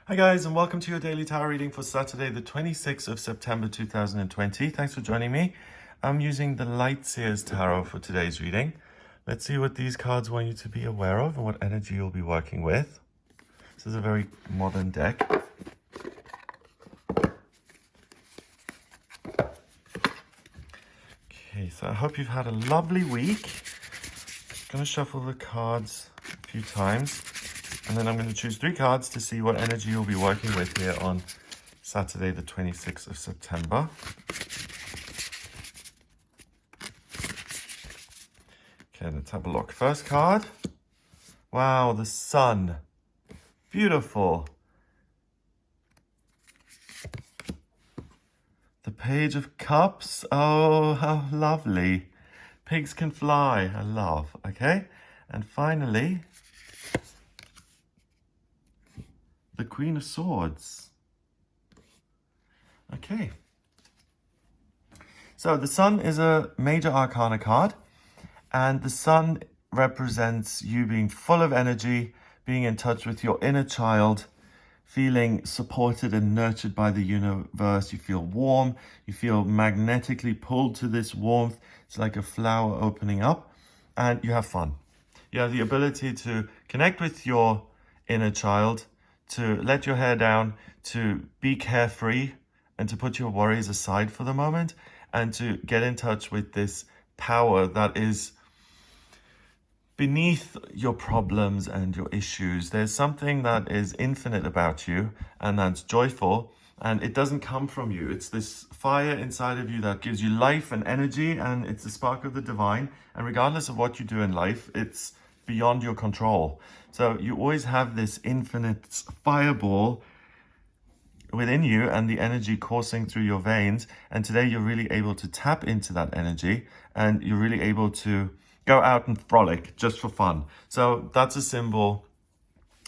Hi guys, and welcome to your daily tarot reading for Saturday, the 26th of September 2020. Thanks for joining me. I'm using the Light Seers Tarot for today's reading. Let's see what these cards want you to be aware of and what energy you'll be working with. This is a very modern deck. Okay, so I hope you've had a lovely week. I'm going to shuffle the cards a few times. And then I'm going to choose 3 cards to see what energy you'll be working with here on Saturday, the 26th of September. Okay, let's have a look. First card. Wow, the sun. Beautiful. The Page of Cups. Oh, how lovely. Pigs can fly. I love. Okay. And finally, the Queen of Swords. Okay. So the sun is a major arcana card, and the sun represents you being full of energy, being in touch with your inner child, feeling supported and nurtured by the universe. You feel warm. You feel magnetically pulled to this warmth. It's like a flower opening up, and you have fun. You have the ability to connect with your inner child, to let your hair down, to be carefree, and to put your worries aside for the moment, and to get in touch with this power that is beneath your problems and your issues. There's something that is infinite about you, and that's joyful, and it doesn't come from you. It's this fire inside of you that gives you life and energy, and it's the spark of the divine. And regardless of what you do in life, it's beyond your control. So you always have this infinite fireball within you and the energy coursing through your veins. And today you're really able to tap into that energy, and you're really able to go out and frolic just for fun. So that's a symbol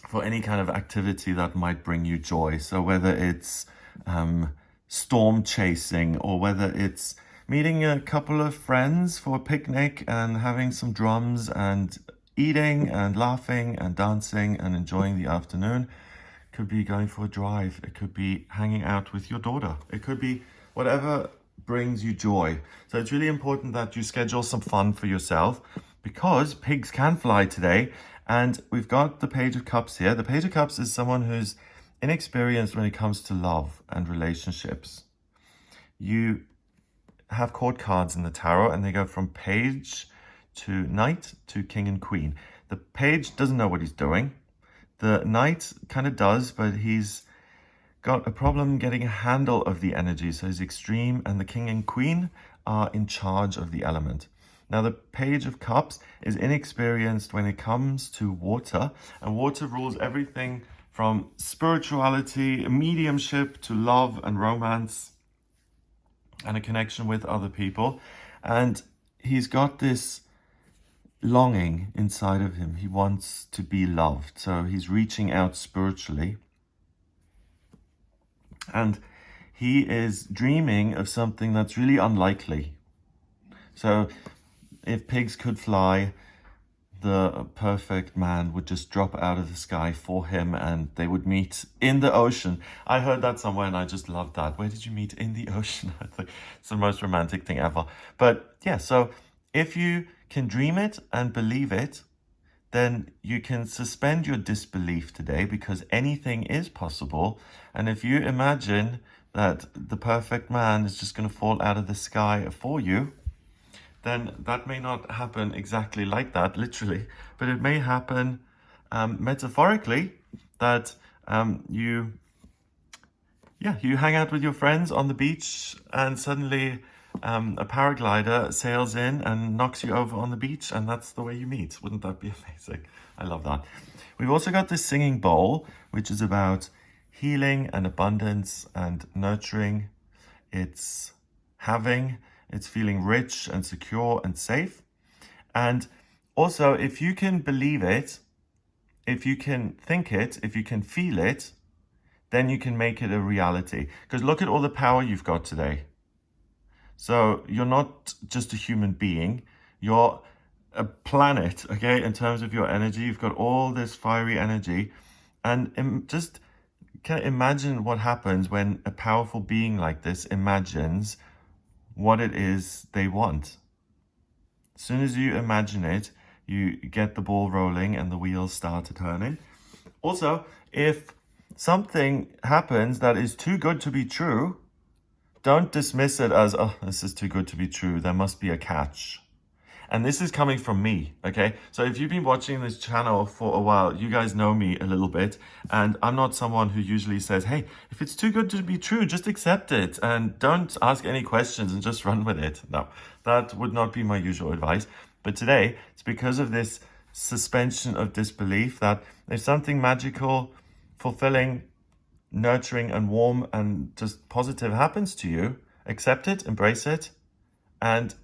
for any kind of activity that might bring you joy. So whether it's storm chasing, or whether it's meeting a couple of friends for a picnic and having some drums and eating and laughing and dancing and enjoying the afternoon. It could be going for a drive. It could be hanging out with your daughter. It could be whatever brings you joy. So it's really important that you schedule some fun for yourself, because pigs can fly today. And we've got the Page of Cups here. The Page of Cups is someone who's inexperienced when it comes to love and relationships. You have court cards in the tarot, and they go from Page to Knight to King and Queen. The Page doesn't know what he's doing. The Knight kind of does, but he's got a problem getting a handle of the energy, so he's extreme, and the King and Queen are in charge of the element. Now, the Page of Cups is inexperienced when it comes to water, and water rules everything from spirituality, mediumship, to love and romance, and a connection with other people. And he's got this longing inside of him. He wants to be loved, so he's reaching out spiritually. And he is dreaming of something that's really unlikely. So if pigs could fly, the perfect man would just drop out of the sky for him, and they would meet in the ocean. I heard that somewhere, and I just loved that. Where did you meet? In the ocean. I think it's the most romantic thing ever. But yeah, so if you can dream it and believe it, then you can suspend your disbelief today, because anything is possible. And if you imagine that the perfect man is just going to fall out of the sky for you, then that may not happen exactly like that, literally, but it may happen metaphorically, that you hang out with your friends on the beach, and suddenly a paraglider sails in and knocks you over on the beach, and that's the way you meet. Wouldn't that be amazing? I love that. We've also got this singing bowl, which is about healing and abundance and nurturing. It's feeling rich and secure and safe. And also, if you can believe it, if you can think it, if you can feel it, then you can make it a reality. Because look at all the power you've got today. So you're not just a human being, you're a planet, okay? In terms of your energy, you've got all this fiery energy, and just can imagine what happens when a powerful being like this imagines what it is they want. As soon as you imagine it, you get the ball rolling and the wheels start turning. Also, if something happens that is too good to be true, don't dismiss it as, oh, this is too good to be true. There must be a catch. And this is coming from me, okay? So if you've been watching this channel for a while, you guys know me a little bit. And I'm not someone who usually says, hey, if it's too good to be true, just accept it and don't ask any questions and just run with it. No, that would not be my usual advice. But today, it's because of this suspension of disbelief that if something magical, fulfilling, nurturing and warm and just positive happens to you, accept it, embrace it. And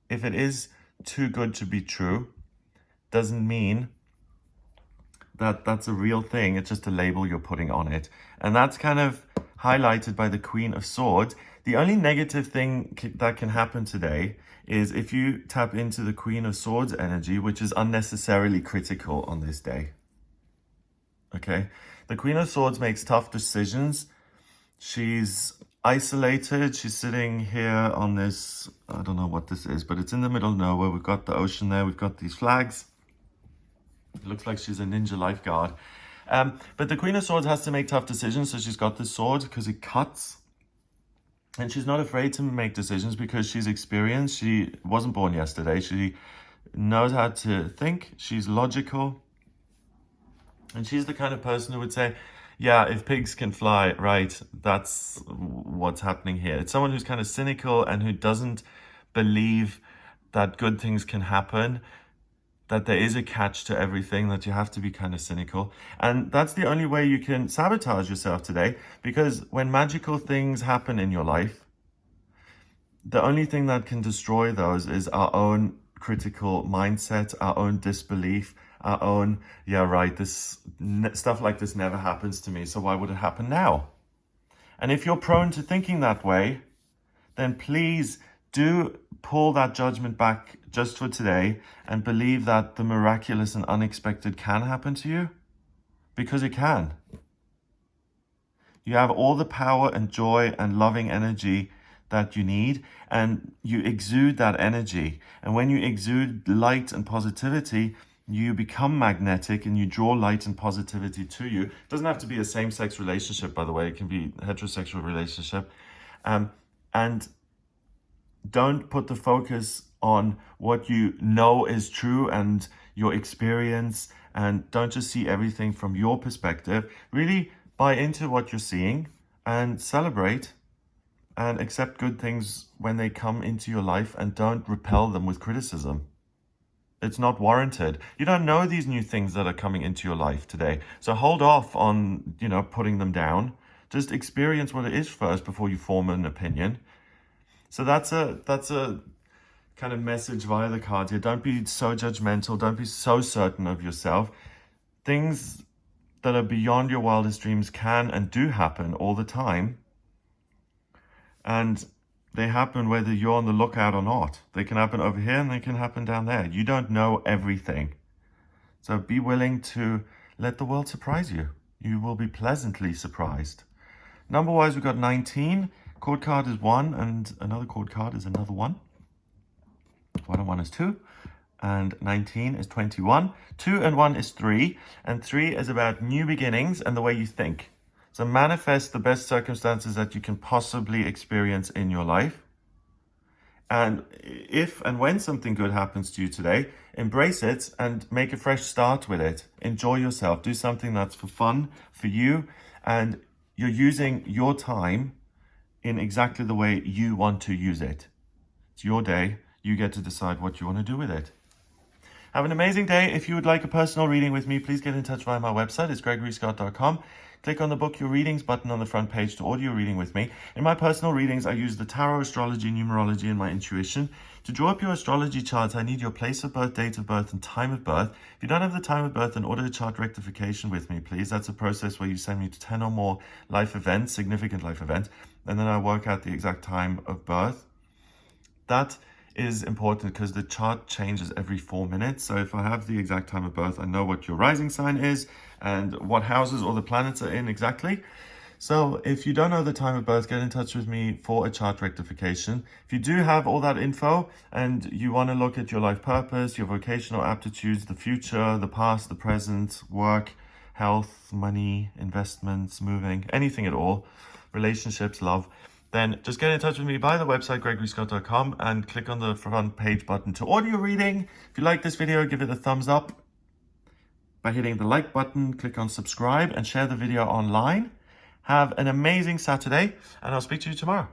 if it is too good to be true, doesn't mean that that's a real thing. It's just a label you're putting on it. And that's kind of highlighted by the Queen of Swords. The only negative thing that can happen today is if you tap into the Queen of Swords energy, which is unnecessarily critical on this day. Okay? The Queen of Swords makes tough decisions. She's isolated. She's sitting here on this, I don't know what this is, but it's in the middle of nowhere. We've got the ocean there. We've got these flags. It looks like she's a ninja lifeguard. But the Queen of Swords has to make tough decisions. So she's got this sword because it cuts. And she's not afraid to make decisions because she's experienced. She wasn't born yesterday. She knows how to think. She's logical. And she's the kind of person who would say, yeah, if pigs can fly, right, that's what's happening here. It's someone who's kind of cynical and who doesn't believe that good things can happen, that there is a catch to everything, that you have to be kind of cynical. And that's the only way you can sabotage yourself today, because when magical things happen in your life, the only thing that can destroy those is our own critical mindset, our own disbelief, our own, yeah, right, this stuff like this never happens to me, so why would it happen now? And if you're prone to thinking that way, then please do pull that judgment back just for today and believe that the miraculous and unexpected can happen to you, because it can. You have all the power and joy and loving energy that you need, and you exude that energy. And when you exude light and positivity, you become magnetic and you draw light and positivity to you. It doesn't have to be a same-sex relationship, by the way. It can be a heterosexual relationship. And don't put the focus on what you know is true and your experience, and don't just see everything from your perspective. Really buy into what you're seeing and celebrate and accept good things when they come into your life, and don't repel them with criticism. It's not warranted. You don't know these new things that are coming into your life today. So hold off on, putting them down. Just experience what it is first before you form an opinion. So that's a kind of message via the cards here. Don't be so judgmental. Don't be so certain of yourself. Things that are beyond your wildest dreams can and do happen all the time. And they happen whether you're on the lookout or not. They can happen over here and they can happen down there. You don't know everything. So be willing to let the world surprise you. You will be pleasantly surprised. Number-wise, we've got 19. Chord card is 1 and another chord card is another 1. 1 and 1 is 2. And 19 is 21. 2 and 1 is 3. And 3 is about new beginnings and the way you think. So manifest the best circumstances that you can possibly experience in your life. And if and when something good happens to you today, embrace it and make a fresh start with it. Enjoy yourself. Do something that's for fun for you. And you're using your time in exactly the way you want to use it. It's your day. You get to decide what you want to do with it. Have an amazing day. If you would like a personal reading with me, please get in touch via my website. It's gregoryscott.com. Click on the Book Your Readings button on the front page to order your reading with me. In my personal readings, I use the tarot, astrology, numerology, and my intuition. To draw up your astrology charts, I need your place of birth, date of birth, and time of birth. If you don't have the time of birth, then order a chart rectification with me, please. That's a process where you send me to 10 or more life events, significant life events, and then I work out the exact time of birth. That is important because the chart changes every 4 minutes. So if I have the exact time of birth, I know what your rising sign is and what houses all the planets are in exactly. So if you don't know the time of birth, get in touch with me for a chart rectification. If you do have all that info and you want to look at your life purpose, your vocational aptitudes, the future, the past, the present, work, health, money, investments, moving, anything at all, relationships, love, then just get in touch with me via the website gregoryscott.com and click on the front page button to order your reading. If you like this video, give it a thumbs up by hitting the like button, click on subscribe and share the video online. Have an amazing Saturday and I'll speak to you tomorrow.